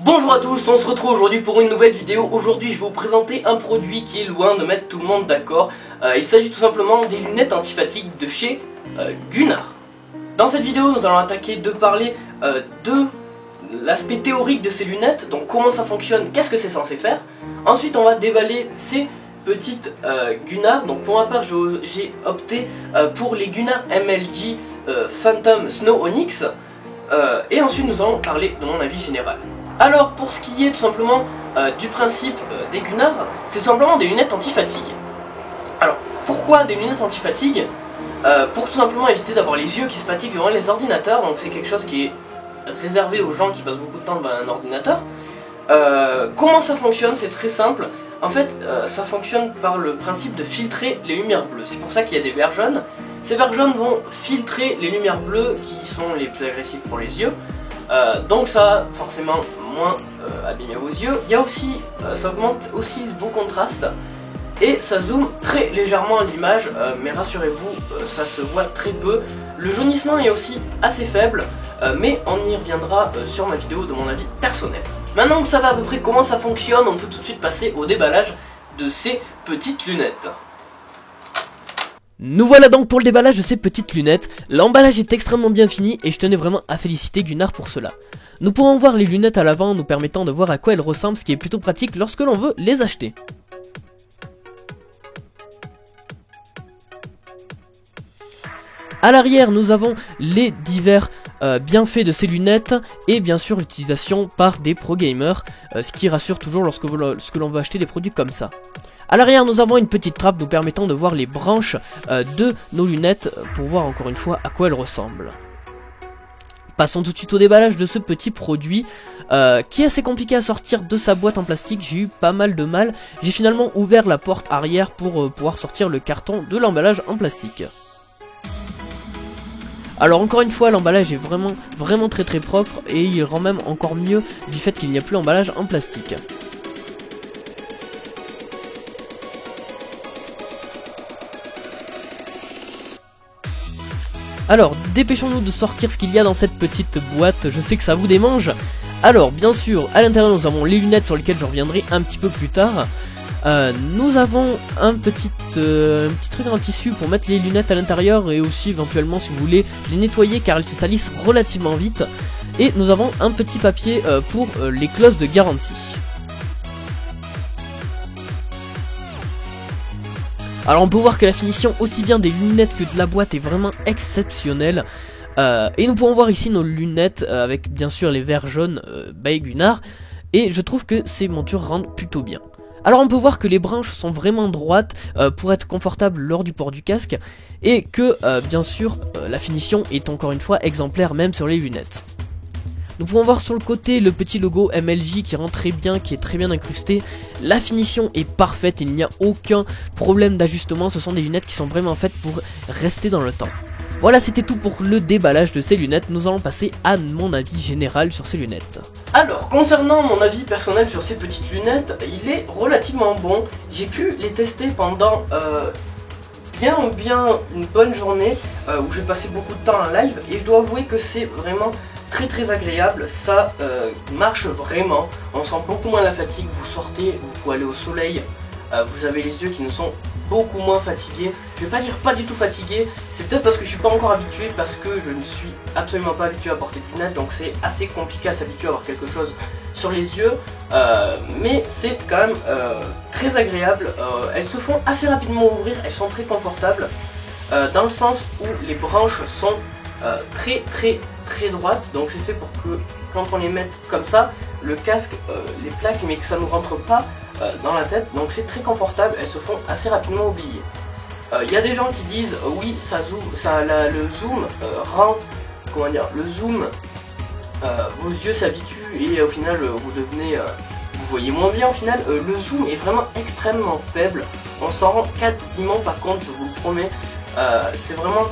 Bonjour à tous, on se retrouve aujourd'hui pour une nouvelle vidéo. Aujourd'hui je vais vous présenter un produit qui est loin de mettre tout le monde d'accord. Il s'agit tout simplement des lunettes anti-fatigue de chez Gunnar. Dans cette vidéo nous allons attaquer de parler de l'aspect théorique de ces lunettes, donc comment ça fonctionne, qu'est-ce que c'est censé faire. Ensuite on va déballer ces petites Gunnar. Donc pour ma part j'ai opté pour les Gunnar MLG Phantom Snow Onyx. Et ensuite nous allons parler de mon avis général. Alors pour ce qui est tout simplement du principe des Gunnar, c'est simplement des lunettes anti-fatigue. Alors pourquoi des lunettes anti-fatigue? Pour tout simplement éviter d'avoir les yeux qui se fatiguent devant les ordinateurs. Donc c'est quelque chose qui est réservé aux gens qui passent beaucoup de temps devant un ordinateur. Comment ça fonctionne? C'est très simple. En fait ça fonctionne par le principe de filtrer les lumières bleues. C'est pour ça qu'il y a des verres jaunes. Ces verres jaunes vont filtrer les lumières bleues qui sont les plus agressives pour les yeux. Donc ça va forcément moins abîmer vos yeux. Il y a aussi, ça augmente aussi vos contrastes et ça zoome très légèrement l'image, mais rassurez-vous, ça se voit très peu. Le jaunissement est aussi assez faible, mais on y reviendra sur ma vidéo de mon avis personnel. Maintenant que vous savez à peu près comment ça fonctionne, on peut tout de suite passer au déballage de ces petites lunettes. Nous voilà donc pour le déballage de ces petites lunettes. L'emballage est extrêmement bien fini et je tenais vraiment à féliciter Gunnar pour cela. Nous pourrons voir les lunettes à l'avant, nous permettant de voir à quoi elles ressemblent, ce qui est plutôt pratique lorsque l'on veut les acheter. À l'arrière, nous avons les divers bienfaits de ces lunettes et bien sûr l'utilisation par des pro gamers, ce qui rassure toujours lorsque l'on veut acheter des produits comme ça. À l'arrière, nous avons une petite trappe nous permettant de voir les branches de nos lunettes pour voir encore une fois à quoi elles ressemblent. Passons tout de suite au déballage de ce petit produit qui est assez compliqué à sortir de sa boîte en plastique. J'ai eu pas mal de mal. J'ai finalement ouvert la porte arrière pour pouvoir sortir le carton de l'emballage en plastique. Alors encore une fois, l'emballage est vraiment très propre et il rend même encore mieux du fait qu'il n'y a plus l'emballage en plastique. Alors, dépêchons-nous de sortir ce qu'il y a dans cette petite boîte, je sais que ça vous démange. Alors, bien sûr, à l'intérieur nous avons les lunettes sur lesquelles je reviendrai un petit peu plus tard. Nous avons un petit truc en tissu pour mettre les lunettes à l'intérieur et aussi éventuellement si vous voulez les nettoyer car elles se salissent relativement vite. Et nous avons un petit papier pour les clauses de garantie. Alors on peut voir que la finition aussi bien des lunettes que de la boîte est vraiment exceptionnelle. Et nous pourrons voir ici nos lunettes avec bien sûr les verres jaunes by Gunnar. Et je trouve que ces montures rendent plutôt bien. Alors on peut voir que les branches sont vraiment droites pour être confortables lors du port du casque. Et que bien sûr la finition est encore une fois exemplaire même sur les lunettes. Nous pouvons voir sur le côté le petit logo MLG qui rend très bien, qui est très bien incrusté. La finition est parfaite, il n'y a aucun problème d'ajustement, ce sont des lunettes qui sont vraiment faites pour rester dans le temps. Voilà, c'était tout pour le déballage de ces lunettes, nous allons passer à mon avis général sur ces lunettes. Alors concernant mon avis personnel sur ces petites lunettes, il est relativement bon. J'ai pu les tester pendant bien une bonne journée où j'ai passé beaucoup de temps en live et je dois avouer que c'est vraiment très agréable, ça marche vraiment, on sent beaucoup moins la fatigue, vous sortez, vous pouvez aller au soleil, vous avez les yeux qui ne sont beaucoup moins fatigués, je vais pas dire pas du tout fatigué, c'est peut-être parce que je suis pas encore habitué, parce que je ne suis absolument pas habitué à porter des lunettes, donc c'est assez compliqué à s'habituer à avoir quelque chose sur les yeux, mais c'est quand même très agréable, elles se font assez rapidement ouvrir, elles sont très confortables, dans le sens où les branches sont très droite, donc c'est fait pour que quand on les mette comme ça, le casque les plaque mais que ça ne rentre pas dans la tête, donc c'est très confortable, elles se font assez rapidement oublier. Il y a des gens qui disent oui ça zoom, le zoom rend, comment dire, le zoom, vos yeux s'habituent et au final vous devenez, vous voyez moins bien au final, le zoom est vraiment extrêmement faible, on s'en rend quasiment pas compte, je vous le promets, c'est vraiment...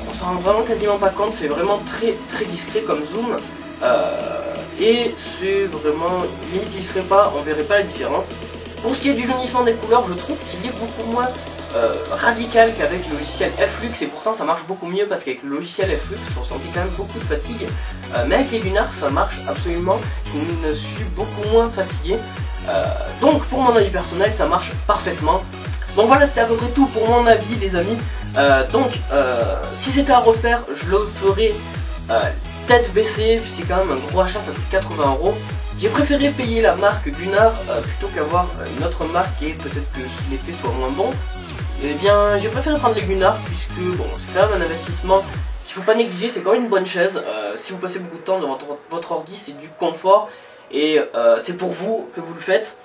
on s'en rend vraiment quasiment pas compte, c'est vraiment très discret comme zoom et c'est vraiment, limite il serait pas, on verrait pas la différence. Pour ce qui est du jaunissement des couleurs, je trouve qu'il est beaucoup moins radical qu'avec le logiciel Flux, et pourtant ça marche beaucoup mieux parce qu'avec le logiciel Flux je ressentais quand même beaucoup de fatigue, mais avec les Gunnar ça marche absolument, je suis beaucoup moins fatigué, donc pour mon avis personnel ça marche parfaitement. Donc voilà, c'était à peu près tout pour mon avis les amis. Si c'était à refaire, je le ferais tête baissée, c'est quand même un gros achat, ça coûte 80 €. J'ai préféré payer la marque Gunnar plutôt qu'avoir une autre marque et peut-être que l'effet soit moins bon. Et bien j'ai préféré prendre les Gunnar puisque bon, c'est quand même un investissement qu'il faut pas négliger, c'est quand même une bonne chaise. Si vous passez beaucoup de temps devant votre ordi, c'est du confort et c'est pour vous que vous le faites.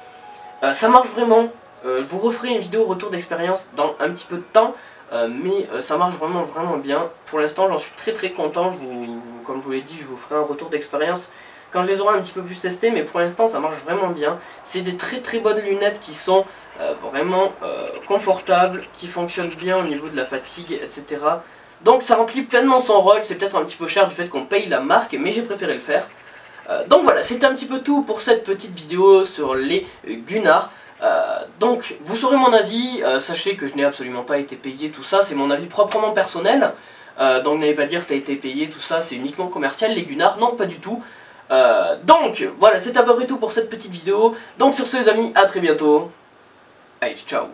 Ça marche vraiment. Je vous referai une vidéo retour d'expérience dans un petit peu de temps, mais ça marche vraiment bien. Pour l'instant j'en suis très content, comme je vous l'ai dit, je vous ferai un retour d'expérience quand je les aurai un petit peu plus testés, mais pour l'instant ça marche vraiment bien. C'est des très bonnes lunettes qui sont vraiment confortables, qui fonctionnent bien au niveau de la fatigue, etc. Donc ça remplit pleinement son rôle, c'est peut-être un petit peu cher du fait qu'on paye la marque, mais j'ai préféré le faire. Donc voilà, c'était un petit peu tout pour cette petite vidéo sur les Gunnar. Donc vous saurez mon avis, sachez que je n'ai absolument pas été payé, tout ça c'est mon avis proprement personnel, donc n'allez pas dire t'as été payé, tout ça c'est uniquement commercial, les Gunnar, non pas du tout. Donc voilà, c'est à peu près tout pour cette petite vidéo, donc sur ce les amis, à très bientôt, allez ciao.